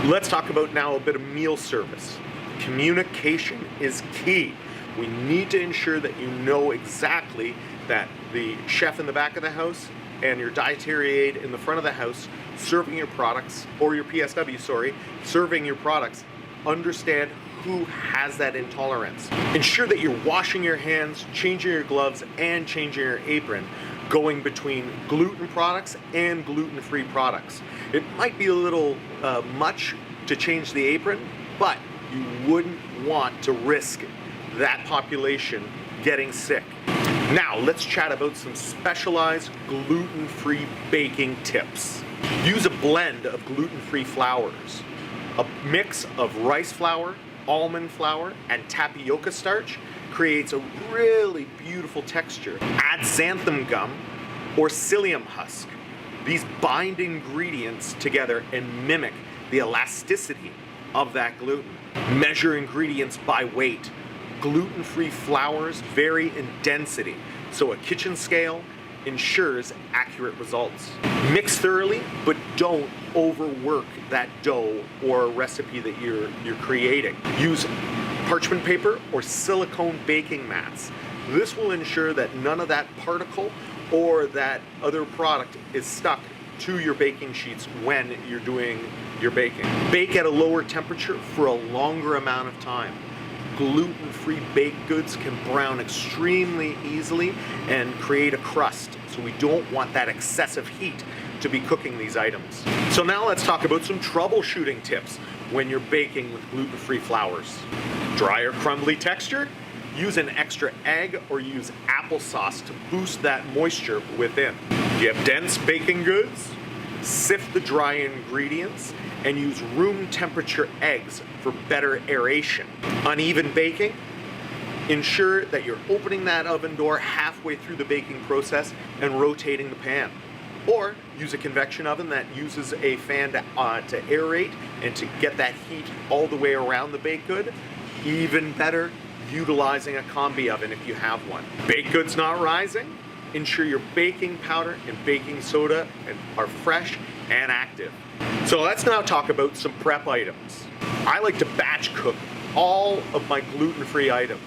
let's talk about now a bit of meal service. Communication is key. We need to ensure that you know exactly that the chef in the back of the house and your dietary aide in the front of the house serving your products, or your PSW, sorry, serving your products, understand who has that intolerance. Ensure that you're washing your hands, changing your gloves, and changing your apron, going between gluten products and gluten-free products. It might be a little much to change the apron, but you wouldn't want to risk that population getting sick. Now, let's chat about some specialized gluten-free baking tips. Use a blend of gluten-free flours. A mix of rice flour, almond flour, and tapioca starch creates a really beautiful texture. Add xanthan gum or psyllium husk. These bind ingredients together and mimic the elasticity of that gluten. Measure ingredients by weight. Gluten-free flours vary in density, so a kitchen scale ensures accurate results. Mix thoroughly, but don't overwork that dough or recipe that you're creating. Use parchment paper or silicone baking mats. This will ensure that none of that particle or that other product is stuck to your baking sheets when you're doing your baking. Bake at a lower temperature for a longer amount of time. Gluten-free baked goods can brown extremely easily and create a crust, so we don't want that excessive heat to be cooking these items. So now let's talk about some troubleshooting tips when you're baking with gluten-free flours. Dry or crumbly texture? Use an extra egg or use applesauce to boost that moisture within. You have dense baking goods? Sift the dry ingredients and use room temperature eggs for better aeration. Uneven baking? Ensure that you're opening that oven door halfway through the baking process and rotating the pan. Or use a convection oven that uses a fan to aerate and to get that heat all the way around the baked good. Even better, utilizing a combi oven if you have one. Baked goods not rising? Ensure your baking powder and baking soda are fresh and active. So let's now talk about some prep items. I like to batch cook all of my gluten-free items.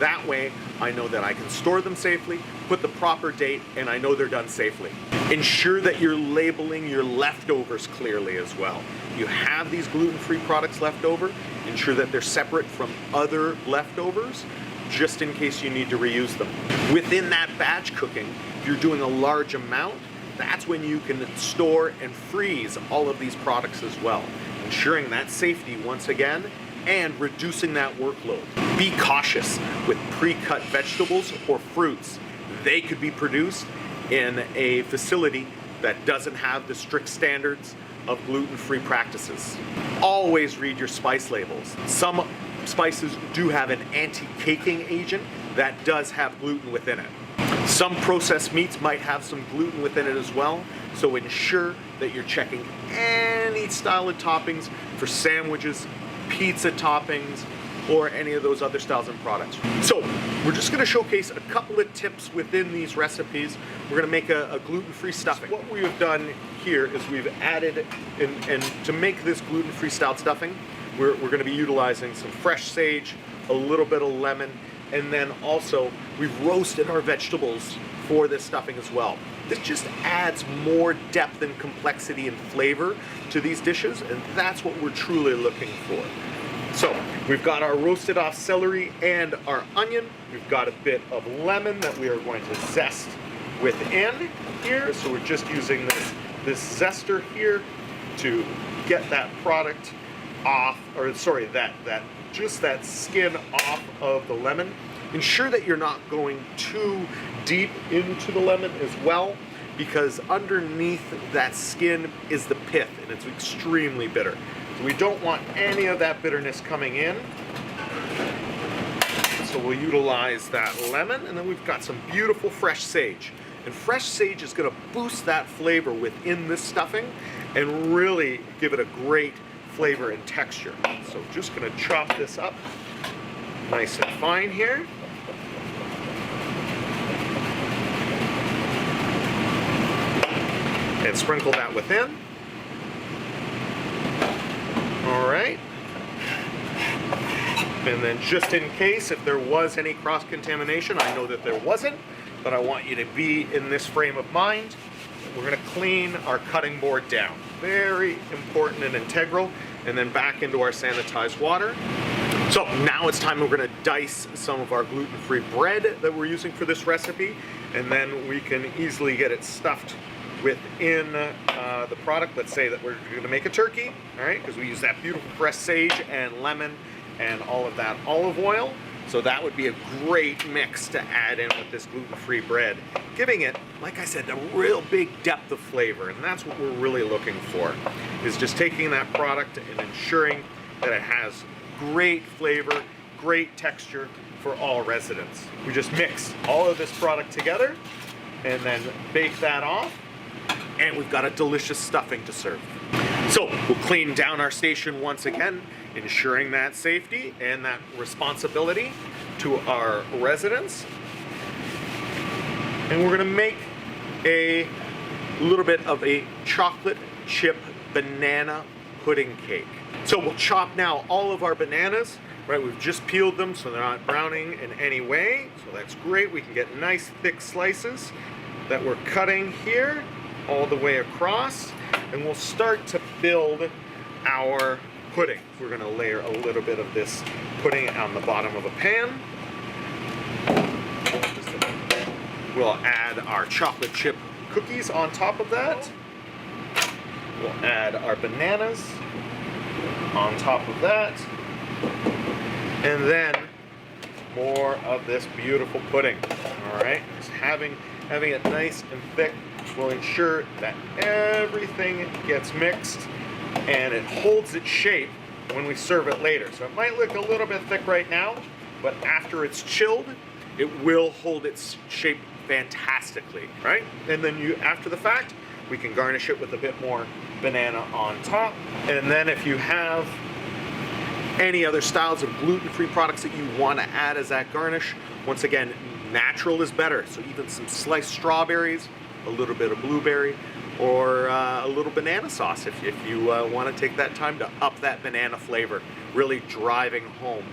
That way, I know that I can store them safely, put the proper date, and I know they're done safely. Ensure that you're labeling your leftovers clearly as well. You have these gluten-free products left over, ensure that they're separate from other leftovers, just in case you need to reuse them. Within that batch cooking, if you're doing a large amount, that's when you can store and freeze all of these products as well, ensuring that safety once again and reducing that workload. Be cautious with pre-cut vegetables or fruits. They could be produced in a facility that doesn't have the strict standards of gluten-free practices. Always read your spice labels. Some spices do have an anti-caking agent that does have gluten within it. Some processed meats might have some gluten within it as well, so ensure that you're checking any style of toppings for sandwiches, pizza toppings, or any of those other styles and products. So we're just going to showcase a couple of tips within these recipes. We're going to make a gluten-free stuffing. What we have done here is we've added, and to make this gluten-free style stuffing, we're going to be utilizing some fresh sage, a little bit of lemon, and then also we've roasted our vegetables for this stuffing as well. This just adds more depth and complexity and flavor to these dishes, and that's what we're truly looking for. So we've got our roasted off celery and our onion. We've got a bit of lemon that we are going to zest within here. So we're just using this zester here to get that product off, or sorry, just that skin off of the lemon. Ensure that you're not going too deep into the lemon as well, because underneath that skin is the pith, and it's extremely bitter. So we don't want any of that bitterness coming in. So we'll utilize that lemon, and then we've got some beautiful fresh sage. And fresh sage is going to boost that flavor within this stuffing and really give it a great flavor and texture. So just going to chop this up nice and fine here. And sprinkle that within. All right. And then just in case if there was any cross-contamination, I know that there wasn't, but I want you to be in this frame of mind. We're going to clean our cutting board down. Very important and integral. And then back into our sanitized water. So now it's time we're going to dice some of our gluten-free bread that we're using for this recipe, and then we can easily get it stuffed within the product. Let's say that we're going to make a turkey, all right, because we use that beautiful fresh sage and lemon and all of that olive oil. So that would be a great mix to add in with this gluten-free bread, giving it, like I said, a real big depth of flavor. And that's what we're really looking for, is just taking that product and ensuring that it has great flavor, great texture for all residents. We just mix all of this product together and then bake that off. and we've got a delicious stuffing to serve. So we'll clean down our station once again, ensuring that safety and that responsibility to our residents. And we're gonna make a little bit of a chocolate chip banana pudding cake. So we'll chop now all of our bananas, right? We've just peeled them so they're not browning in any way. So that's great. We can get nice thick slices that we're cutting here all the way across. And we'll start to build our pudding. We're gonna layer a little bit of this pudding on the bottom of a pan. We'll add our chocolate chip cookies on top of that. We'll add our bananas on top of that. And then more of this beautiful pudding. All right, just having it nice and thick will ensure that everything gets mixed and it holds its shape when we serve it later. So it might look a little bit thick right now, but after it's chilled, it will hold its shape fantastically, right? And then after the fact, we can garnish it with a bit more banana on top. And then if you have any other styles of gluten-free products that you want to add as that garnish, once again, natural is better. So even some sliced strawberries, a little bit of blueberry, or a little banana sauce if you want to take that time to up that banana flavor, really driving home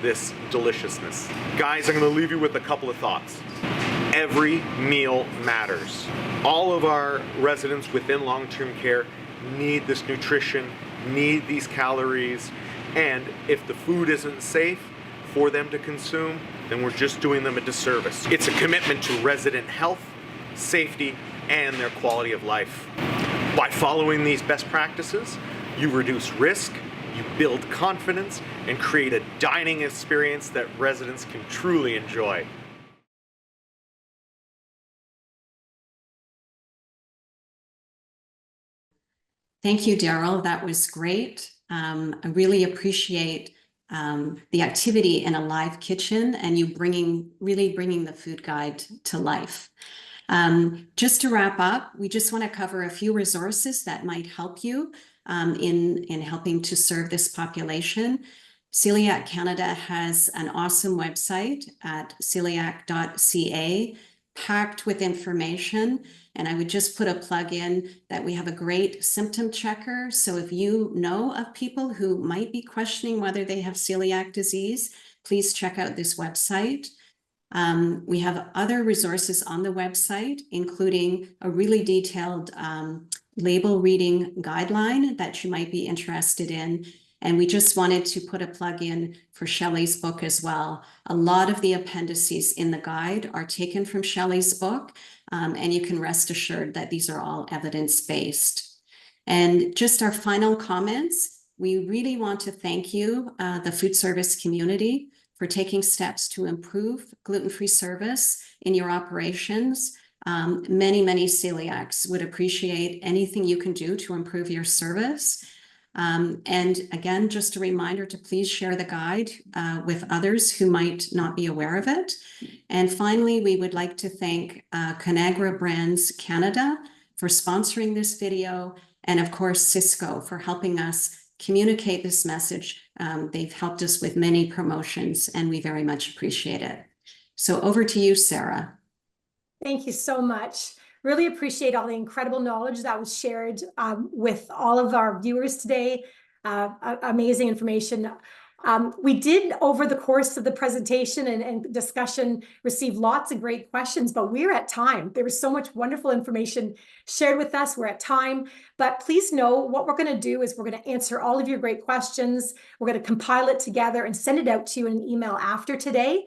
this deliciousness. Guys, I'm going to leave you with a couple of thoughts. Every meal matters. All of our residents within long-term care need this nutrition, need these calories, and if the food isn't safe for them to consume, then we're just doing them a disservice. It's a commitment to resident health, safety, and their quality of life. By following these best practices, you reduce risk, you build confidence, and create a dining experience that residents can truly enjoy. Thank you, Daryl. That was great. I really appreciate the activity in a live kitchen and you really bringing the food guide to life. Just to wrap up, we just want to cover a few resources that might help you in helping to serve this population. Celiac Canada has an awesome website at celiac.ca, packed with information. And I would just put a plug in that we have a great symptom checker. So if you know of people who might be questioning whether they have celiac disease, please check out this website. We have other resources on the website, including a really detailed label reading guideline that you might be interested in. And we just wanted to put a plug in for Shelley's book as well. A lot of the appendices in the guide are taken from Shelley's book, and you can rest assured that these are all evidence-based. And just our final comments, we really want to thank you, the food service community, for taking steps to improve gluten-free service in your operations. Many celiacs would appreciate anything you can do to improve your service. And again, just a reminder to please share the guide with others who might not be aware of it. And finally, we would like to thank Conagra Brands Canada for sponsoring this video, and of course, Sysco for helping us communicate this message. They've helped us with many promotions, and we very much appreciate it. So over to you, Sarah. Thank you so much. Really appreciate all the incredible knowledge that was shared with all of our viewers today. Amazing information. We did, over the course of the presentation and discussion, receive lots of great questions, but we're at time. There was so much wonderful information shared with us. We're at time, but please know what we're going to do is we're going to answer all of your great questions. We're going to compile it together and send it out to you in an email after today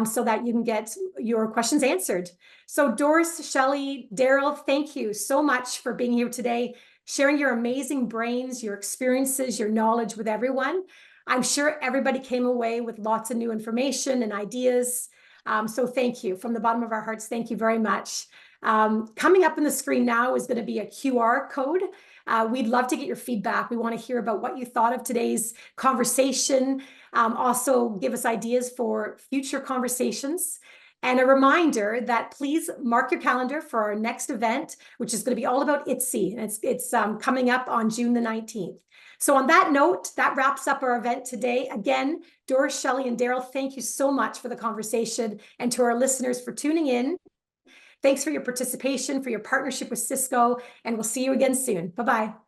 so that you can get your questions answered. So Doris, Shelley, Daryl, thank you so much for being here today, sharing your amazing brains, your experiences, your knowledge with everyone. I'm sure everybody came away with lots of new information and ideas. So thank you from the bottom of our hearts. Thank you very much. Coming up on the screen now is going to be a QR code. We'd love to get your feedback. We want to hear about what you thought of today's conversation. Also give us ideas for future conversations. And a reminder that please mark your calendar for our next event, which is going to be all about ITSE. And it's coming up on June the 19th. So on that note, that wraps up our event today. Again, Doris, Shelley, and Daryl, thank you so much for the conversation, and to our listeners for tuning in. Thanks for your participation, for your partnership with Sysco, and we'll see you again soon. Bye-bye.